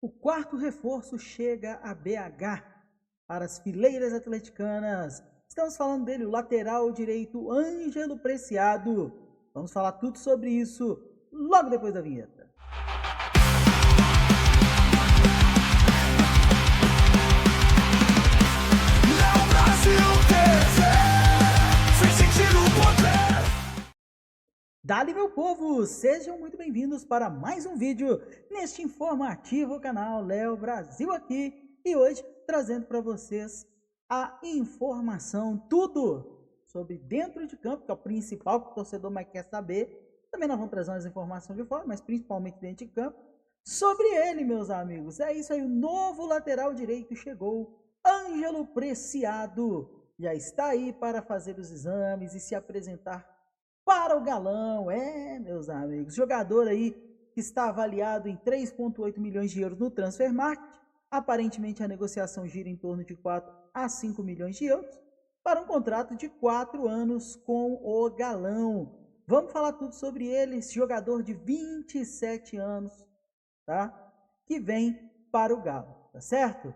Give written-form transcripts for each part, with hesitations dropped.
O quarto reforço chega a BH para as fileiras atleticanas. Estamos falando dele, o lateral direito Ângelo Preciado. Vamos falar tudo sobre isso logo depois da vinheta. Dali, meu povo! Sejam muito bem-vindos para mais um vídeo neste informativo canal Léo Brasil aqui, e hoje trazendo para vocês a informação, tudo sobre dentro de campo, que é o principal que o torcedor mais quer saber. Também nós vamos trazer umas informações de fora, mas principalmente dentro de campo, sobre ele, meus amigos. É isso aí, o novo lateral direito chegou, Ângelo Preciado. Já está aí para fazer os exames e se apresentar para o galão. Meus amigos, jogador aí que está avaliado em 3,8 milhões de euros no Transfermarkt. Aparentemente a negociação gira em torno de 4 a 5 milhões de euros para um contrato de 4 anos com o galão. Vamos falar tudo sobre ele, esse jogador de 27 anos, tá? Que vem para o Galo, tá certo?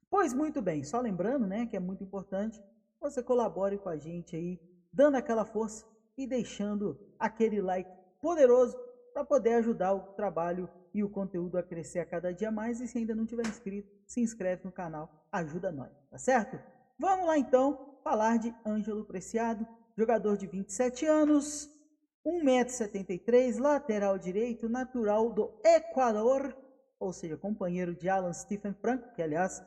Pois muito bem, só lembrando, né, que é muito importante você colabore com a gente aí, dando aquela força e deixando aquele like poderoso para poder ajudar o trabalho e o conteúdo a crescer a cada dia mais. E se ainda não tiver inscrito, se inscreve no canal, ajuda nós, tá certo? Vamos lá então falar de Ângelo Preciado, jogador de 27 anos, 1,73 m, lateral direito, natural do Equador, ou seja, companheiro de Alan Stephen Franco, que aliás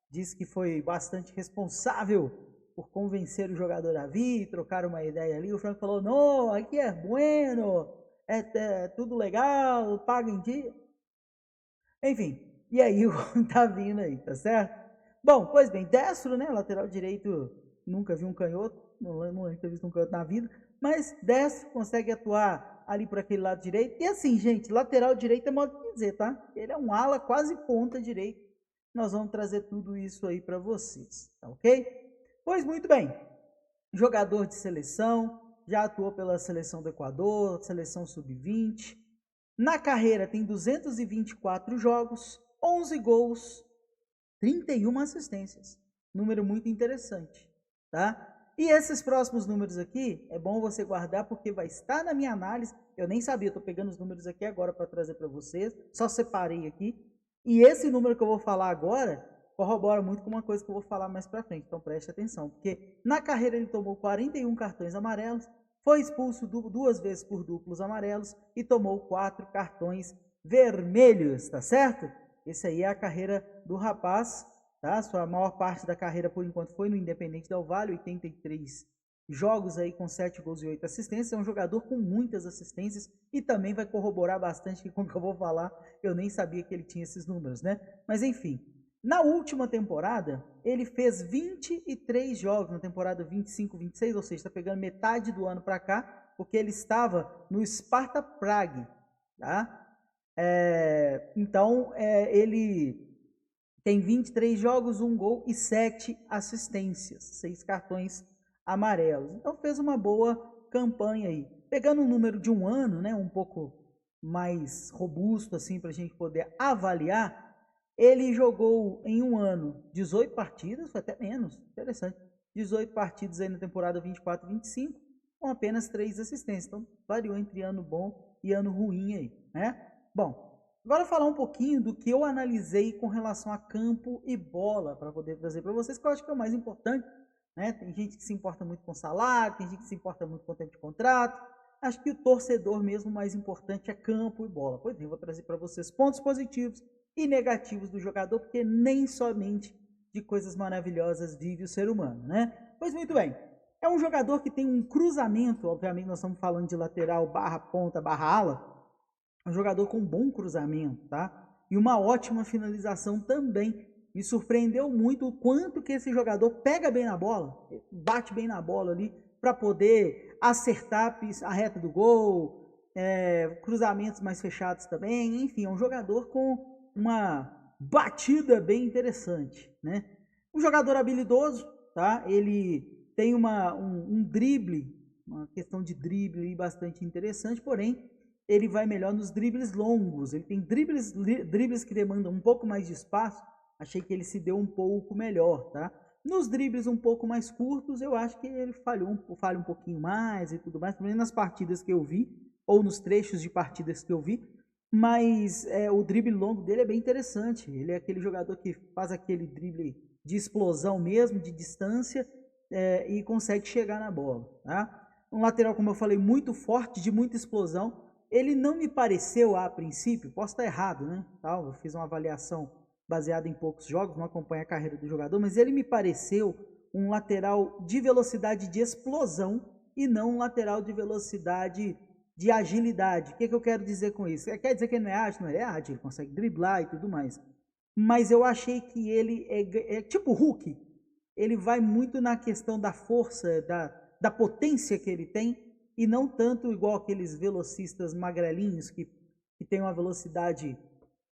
disse que foi bastante responsável por convencer o jogador a vir, trocar uma ideia ali. O Franco falou, não, aqui é bueno, é tudo legal, paga em dia. Enfim, e aí tá vindo aí, tá certo? Bom, pois bem, destro, né, lateral direito, nunca vi um canhoto, não lembro de ter visto um canhoto na vida, mas destro, consegue atuar ali por aquele lado direito. E assim, gente, lateral direito é modo de dizer, tá? Ele é um ala quase ponta direito. Nós vamos trazer tudo isso aí para vocês, tá ok? Pois muito bem, jogador de seleção, já atuou pela seleção do Equador, seleção sub-20. Na carreira tem 224 jogos, 11 gols, 31 assistências. Número muito interessante, tá? E esses próximos números aqui, é bom você guardar porque vai estar na minha análise. Eu nem sabia, estou pegando os números aqui agora para trazer para vocês, só separei aqui. E esse número que eu vou falar agora corrobora muito com uma coisa que eu vou falar mais para frente, então preste atenção, porque na carreira ele tomou 41 cartões amarelos, foi expulso 2 vezes por duplos amarelos e tomou 4 cartões vermelhos, tá certo? Esse aí é a carreira do rapaz, tá? Sua maior parte da carreira por enquanto foi no Independente Del Valle, 83 jogos aí com 7 gols e 8 assistências. É um jogador com muitas assistências e também vai corroborar bastante, que como eu vou falar, eu nem sabia que ele tinha esses números, né? Mas enfim, na última temporada, ele fez 23 jogos, na temporada 25-26, ou seja, está pegando metade do ano para cá, porque ele estava no Sparta Prague, tá? Então, ele tem 23 jogos, 1 gol e 7 assistências, 6 cartões amarelos. Então, fez uma boa campanha aí. Pegando um número de um ano, né, um pouco mais robusto, assim, para a gente poder avaliar, ele jogou em um ano 18 partidas, foi até menos, interessante, 18 partidas aí na temporada 24-25, com apenas 3 assistências. Então, variou entre ano bom e ano ruim aí, né? Bom, agora falar um pouquinho do que eu analisei com relação a campo e bola, para poder trazer para vocês, que eu acho que é o mais importante, né? Tem gente que se importa muito com salário, tem gente que se importa muito com o tempo de contrato. Acho que o torcedor mesmo mais importante é campo e bola. Pois bem, eu vou trazer para vocês pontos positivos e negativos do jogador, porque nem somente de coisas maravilhosas vive o ser humano, né? Pois muito bem, é um jogador que tem um cruzamento, obviamente nós estamos falando de lateral barra ponta barra ala, é um jogador com bom cruzamento, tá? E uma ótima finalização também. Me surpreendeu muito o quanto que esse jogador pega bem na bola, bate bem na bola ali, para poder acertar a reta do gol, cruzamentos mais fechados também. Enfim, é um jogador com uma batida bem interessante, né? Um jogador habilidoso, tá? Ele tem um drible, uma questão de drible bastante interessante, porém ele vai melhor nos dribles longos. Ele tem dribles que demandam um pouco mais de espaço. Achei que ele se deu um pouco melhor, tá? Nos dribles um pouco mais curtos, eu acho que ele falha um pouquinho mais e tudo mais, também nas partidas que eu vi, ou nos trechos de partidas que eu vi. Mas o drible longo dele é bem interessante. Ele é aquele jogador que faz aquele drible de explosão mesmo, de distância, e consegue chegar na bola, tá? Um lateral, como eu falei, muito forte, de muita explosão. Ele não me pareceu, a princípio, posso estar errado, né? Eu fiz uma avaliação baseada em poucos jogos, não acompanho a carreira do jogador, mas ele me pareceu um lateral de velocidade de explosão e não um lateral de velocidade de agilidade. O que eu quero dizer com isso? Quer dizer que ele não é ágil? Não, ele é ágil, ele consegue driblar e tudo mais. Mas eu achei que ele é tipo Hulk. Ele vai muito na questão da força, da potência que ele tem, e não tanto igual aqueles velocistas magrelinhos que tem uma velocidade,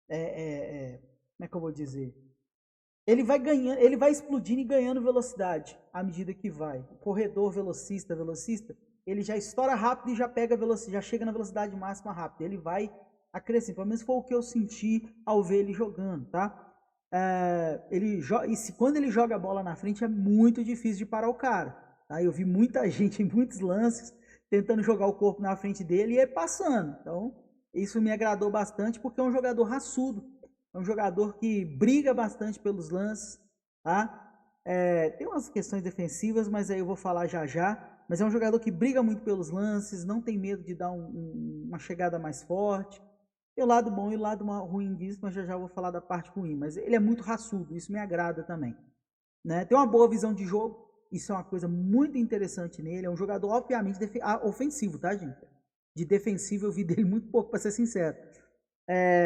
como é que eu vou dizer? Ele vai ganhando, ele vai explodindo e ganhando velocidade à medida que vai. O corredor velocista, ele já estoura rápido e já pega velocidade, já chega na velocidade máxima rápido. Ele vai acrescentando, pelo menos foi o que eu senti ao ver ele jogando, tá? Quando ele joga a bola na frente é muito difícil de parar o cara, tá? Eu vi muita gente em muitos lances tentando jogar o corpo na frente dele e ele passando. Então isso me agradou bastante porque é um jogador raçudo, é um jogador que briga bastante pelos lances, tá? Tem umas questões defensivas, mas aí eu vou falar já já. Mas é um jogador que briga muito pelos lances, não tem medo de dar uma chegada mais forte. Tem o lado bom e o lado ruim disso, mas já vou falar da parte ruim. Mas ele é muito raçudo, isso me agrada também, né? Tem uma boa visão de jogo, isso é uma coisa muito interessante nele. É um jogador, obviamente, ofensivo, tá, gente? De defensivo eu vi dele muito pouco, para ser sincero.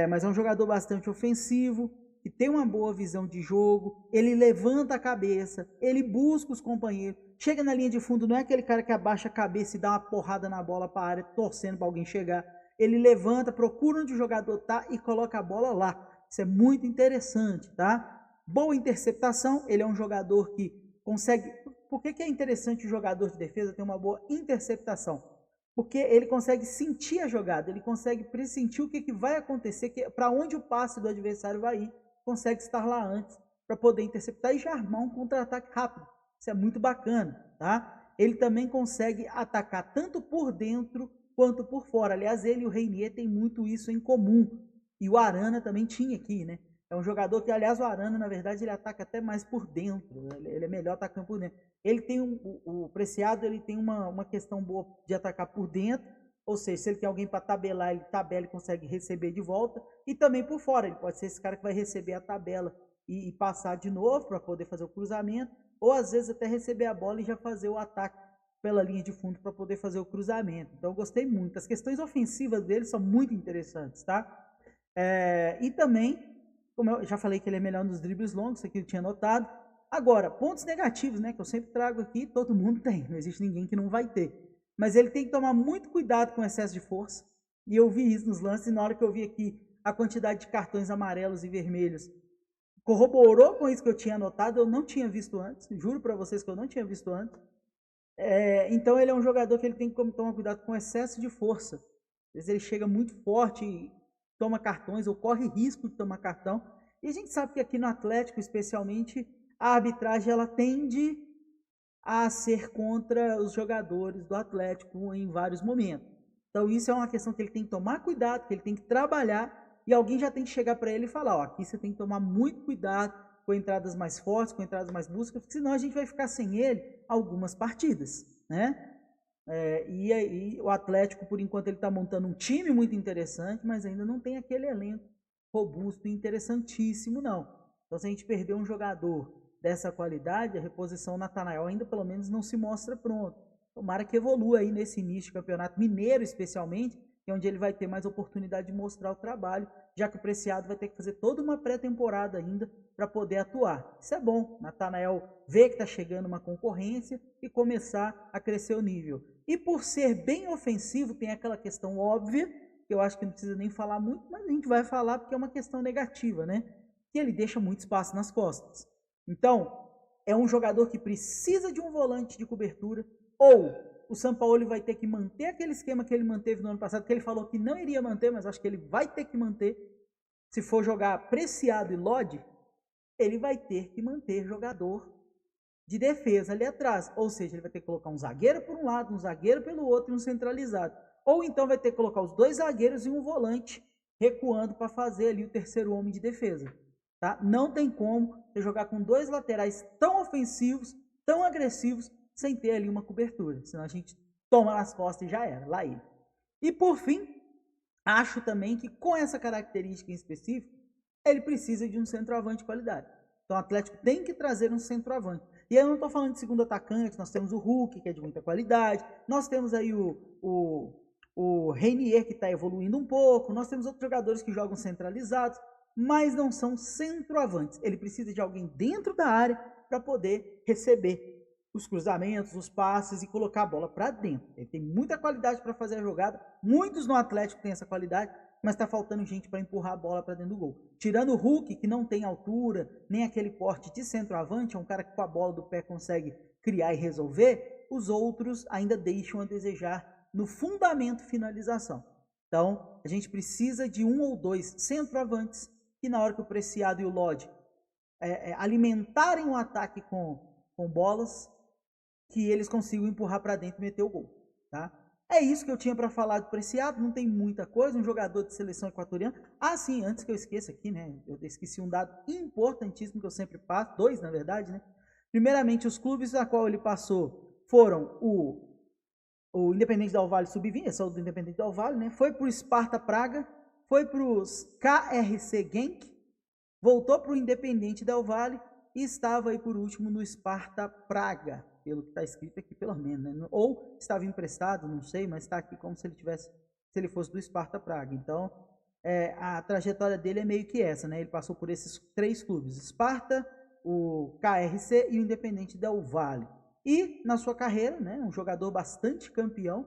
Mas é um jogador bastante ofensivo, que tem uma boa visão de jogo, ele levanta a cabeça, ele busca os companheiros, chega na linha de fundo, não é aquele cara que abaixa a cabeça e dá uma porrada na bola para a área, torcendo para alguém chegar. Ele levanta, procura onde o jogador tá e coloca a bola lá. Isso é muito interessante, tá? Boa interceptação, ele é um jogador que consegue... Por que é interessante o jogador de defesa ter uma boa interceptação? Porque ele consegue sentir a jogada, ele consegue pressentir o que vai acontecer, para onde o passe do adversário vai ir, consegue estar lá antes para poder interceptar e já armar um contra-ataque rápido. Isso é muito bacana, tá? Ele também consegue atacar tanto por dentro quanto por fora. Aliás, ele e o Reinier têm muito isso em comum. E o Arana também tinha aqui, né? É um jogador que, aliás, o Arana, na verdade, ele ataca até mais por dentro. Ele é melhor atacando por dentro. Ele tem o Preciado, ele tem uma questão boa de atacar por dentro. Ou seja, se ele tem alguém para tabelar, ele tabela e consegue receber de volta. E também por fora. Ele pode ser esse cara que vai receber a tabela e passar de novo para poder fazer o cruzamento. Ou, às vezes, até receber a bola e já fazer o ataque pela linha de fundo para poder fazer o cruzamento. Então, eu gostei muito. As questões ofensivas dele são muito interessantes, tá? E também, como eu já falei que ele é melhor nos dribles longos, isso aqui eu tinha notado. Agora, pontos negativos, né, que eu sempre trago aqui, todo mundo tem, não existe ninguém que não vai ter. Mas ele tem que tomar muito cuidado com o excesso de força. E eu vi isso nos lances, e na hora que eu vi aqui a quantidade de cartões amarelos e vermelhos, corroborou com isso que eu tinha notado, eu não tinha visto antes, juro para vocês que eu não tinha visto antes. Então ele é um jogador que ele tem que tomar cuidado com o excesso de força. Às vezes ele chega muito forte e toma cartões ou corre risco de tomar cartão. E a gente sabe que aqui no Atlético, especialmente, a arbitragem ela tende a ser contra os jogadores do Atlético em vários momentos. Então isso é uma questão que ele tem que tomar cuidado, que ele tem que trabalhar, e alguém já tem que chegar para ele e falar, ó, aqui você tem que tomar muito cuidado com entradas mais fortes, com entradas mais bruscas, porque senão a gente vai ficar sem ele algumas partidas, né? E aí o Atlético, por enquanto, ele está montando um time muito interessante, mas ainda não tem aquele elenco robusto e interessantíssimo, não. Então, se a gente perder um jogador dessa qualidade, a reposição Natanael ainda pelo menos não se mostra pronto. Tomara que evolua aí nesse início de campeonato mineiro, especialmente, que é onde ele vai ter mais oportunidade de mostrar o trabalho, já que o Preciado vai ter que fazer toda uma pré-temporada ainda para poder atuar. Isso é bom, Natanael vê que está chegando uma concorrência e começar a crescer o nível. E por ser bem ofensivo, tem aquela questão óbvia, que eu acho que não precisa nem falar muito, mas a gente vai falar porque é uma questão negativa, né? Que ele deixa muito espaço nas costas. Então, é um jogador que precisa de um volante de cobertura, ou o Sampaoli vai ter que manter aquele esquema que ele manteve no ano passado, que ele falou que não iria manter, mas acho que ele vai ter que manter. Se for jogar Preciado e Lodi, ele vai ter que manter jogador de defesa ali atrás. Ou seja, ele vai ter que colocar um zagueiro por um lado, um zagueiro pelo outro e um centralizado. Ou então vai ter que colocar os 2 zagueiros e um volante recuando para fazer ali o terceiro homem de defesa. Tá? Não tem como você jogar com 2 laterais tão ofensivos, tão agressivos, sem ter ali uma cobertura. Senão a gente toma nas costas e já era, lá ele. E por fim, acho também que com essa característica em específico, ele precisa de um centroavante de qualidade. Então o Atlético tem que trazer um centroavante. E eu não estou falando de segundo atacante, nós temos o Hulk, que é de muita qualidade, nós temos aí o Reinier, que está evoluindo um pouco, nós temos outros jogadores que jogam centralizados, mas não são centroavantes. Ele precisa de alguém dentro da área para poder receber os cruzamentos, os passes e colocar a bola para dentro. Ele tem muita qualidade para fazer a jogada, muitos no Atlético têm essa qualidade, mas está faltando gente para empurrar a bola para dentro do gol. Tirando o Hulk, que não tem altura, nem aquele porte de centroavante, é um cara que com a bola do pé consegue criar e resolver, os outros ainda deixam a desejar no fundamento finalização. Então, a gente precisa de 1 ou 2 centroavantes, que na hora que o Preciado e o Lodi alimentarem o ataque com bolas, que eles consigam empurrar para dentro e meter o gol. Tá? É isso que eu tinha para falar do Preciado, não tem muita coisa, um jogador de seleção equatoriana. Ah, sim, antes que eu esqueça aqui, né, eu esqueci um dado importantíssimo que eu sempre passo, 2 na verdade, né. Primeiramente, os clubes a qual ele passou foram o Independente Del Valle Sub-20, só do Independente Del Valle, né, foi para o Sparta Praga, foi para os KRC Genk, voltou para o Independente Del Valle e estava aí por último no Sparta Praga, pelo que está escrito aqui, pelo menos, né? Ou estava emprestado, não sei, mas está aqui como se ele fosse do Sparta Praga. Então, a trajetória dele é meio que essa, né? Ele passou por esses 3 clubes, Sparta, o KRC e o Independente Del Valle. E na sua carreira, né, um jogador bastante campeão,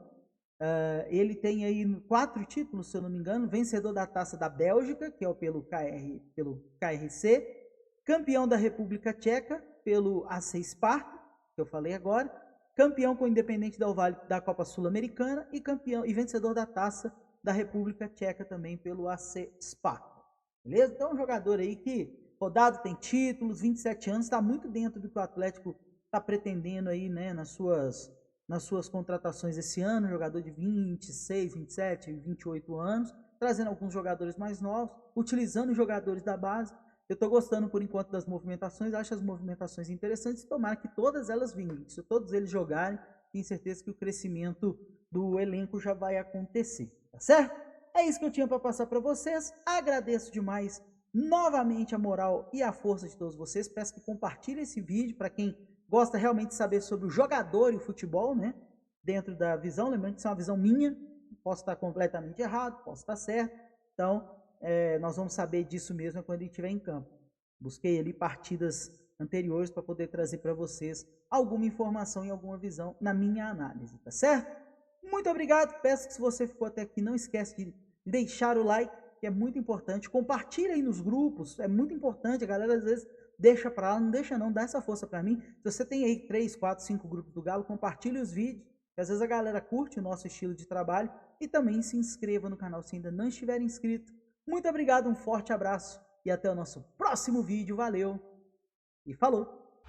ele tem aí 4 títulos, se eu não me engano, vencedor da Taça da Bélgica, que é pelo KRC, campeão da República Tcheca, pelo AC Sparta, que eu falei agora, campeão com o Independente Del Valle da Copa Sul-Americana e campeão e vencedor da Taça da República Tcheca também pelo AC Sparta. Beleza? Então, um jogador aí que rodado, tem títulos, 27 anos, está muito dentro do que o Atlético está pretendendo aí, né, nas suas contratações esse ano, jogador de 26, 27, 28 anos, trazendo alguns jogadores mais novos, utilizando os jogadores da base. Eu estou gostando, por enquanto, das movimentações, acho as movimentações interessantes, tomara que todas elas vinguem. Se todos eles jogarem, tenho certeza que o crescimento do elenco já vai acontecer, tá certo? É isso que eu tinha para passar para vocês, agradeço demais novamente a moral e a força de todos vocês, peço que compartilhem esse vídeo para quem gosta realmente de saber sobre o jogador e o futebol, né? Dentro da visão, lembrando que isso é uma visão minha, posso estar completamente errado, posso estar certo, então nós vamos saber disso mesmo quando ele estiver em campo. Busquei ali partidas anteriores para poder trazer para vocês alguma informação e alguma visão na minha análise, tá certo? Muito obrigado, peço que se você ficou até aqui, não esquece de deixar o like, que é muito importante, compartilha aí nos grupos, é muito importante, a galera às vezes deixa para lá, não deixa não, dá essa força para mim. Se você tem aí 3, 4, 5 grupos do Galo, compartilhe os vídeos, que às vezes a galera curte o nosso estilo de trabalho, e também se inscreva no canal se ainda não estiver inscrito. Muito obrigado, um forte abraço e até o nosso próximo vídeo. Valeu e falou!